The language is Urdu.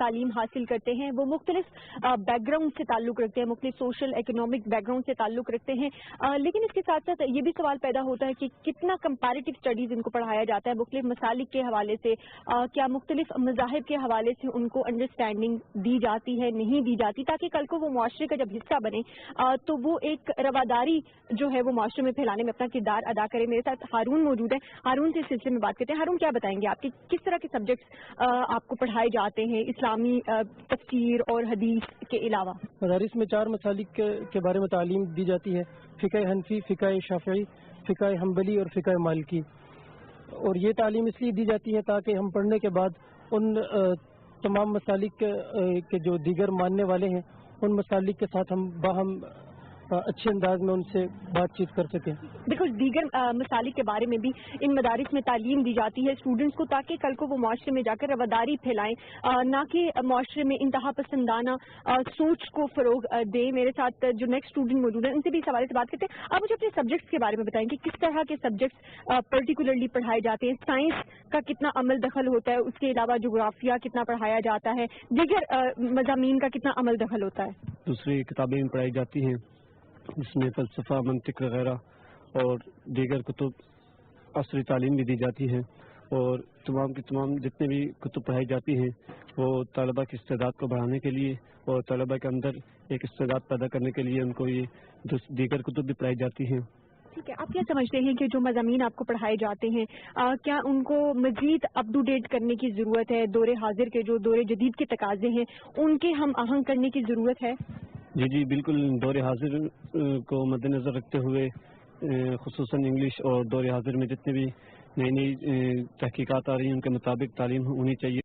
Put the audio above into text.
تعلیم حاصل کرتے ہیں وہ مختلف بیک گراؤنڈ سے تعلق رکھتے ہیں, مختلف سوشل اکنامک بیک گراؤنڈ سے تعلق رکھتے ہیں, لیکن اس کے ساتھ ساتھ یہ بھی سوال پیدا ہوتا ہے کہ کتنا کمپیریٹیو اسٹڈیز ان کو پڑھایا جاتا ہے مختلف مسالک کے حوالے سے, کیا مختلف مذاہب کے حوالے سے ان کو انڈرسٹینڈنگ دی جاتی ہے, نہیں دی جاتی, تاکہ کل کو وہ معاشرے کا جب حصہ بنے تو وہ ایک رواداری جو ہے وہ معاشرے میں پھیلانے میں اپنا کردار ادا کرے. میرے ساتھ ہارون موجود ہے, ہارون سے اس سلسلے میں بات کرتے ہیں. ہارون, کیا بتائیں گے آپ کی کس طرح کے سبجیکٹس آپ کو پڑھائے جاتے ہیں اسلامی تفسیر اور حدیث کے علاوہ؟ مدارس میں 4 مسالک کے بارے میں تعلیم دی جاتی ہے: فقہ حنفی, فقہ شافعی, فقہ حنبلی اور فقہ مالکی. اور یہ تعلیم اس لیے دی جاتی ہے تاکہ ہم پڑھنے کے بعد ان تمام مسالک کے جو دیگر ماننے والے ہیں ان مسالک کے ساتھ ہم باہم اچھے انداز میں ان سے بات چیت کر سکیں. بالکل, دیگر مسالک کے بارے میں بھی ان مدارس میں تعلیم دی جاتی ہے اسٹوڈنٹس کو, تاکہ کل کو وہ معاشرے میں جا کر رواداری پھیلائیں, نہ کہ معاشرے میں انتہا پسندانہ سوچ کو فروغ دیں. میرے ساتھ جو نیکسٹ اسٹوڈنٹ موجود ہیں ان سے بھی اس حوالے سے بات کرتے ہیں. آپ مجھے اپنے سبجیکٹس کے بارے میں بتائیں کہ کس طرح کے سبجیکٹس پرٹیکولرلی پڑھائے جاتے ہیں, سائنس کا کتنا عمل دخل ہوتا ہے, اس کے علاوہ جغرافیہ کتنا پڑھایا جاتا ہے, دیگر مضامین کا کتنا عمل دخل ہوتا ہے؟ دوسری کتابیں پڑھائی جاتی ہیں جس میں فلسفہ, منطق وغیرہ اور دیگر کتب عصری تعلیم بھی دی جاتی ہے. اور تمام کی تمام جتنے بھی کتب پڑھائی جاتی ہیں وہ طلباء کی استعداد کو بڑھانے کے لیے اور طلباء کے اندر ایک استعداد پیدا کرنے کے لیے ان کو یہ دیگر کتب بھی پڑھائی جاتی ہیں. ٹھیک ہے, آپ کیا سمجھتے ہیں کہ جو مضامین آپ کو پڑھائے جاتے ہیں کیا ان کو مزید اپ ٹو ڈیٹ کرنے کی ضرورت ہے؟ دور حاضر کے جو دور جدید کے تقاضے ہیں ان کے ہم آہنگ کرنے کی ضرورت ہے؟ جی بالکل, دور حاضر کو مد نظر رکھتے ہوئے خصوصاً انگلش اور دور حاضر میں جتنے بھی نئی نئی تحقیقات آ رہی ہیں ان کے مطابق تعلیم ہونی چاہیے.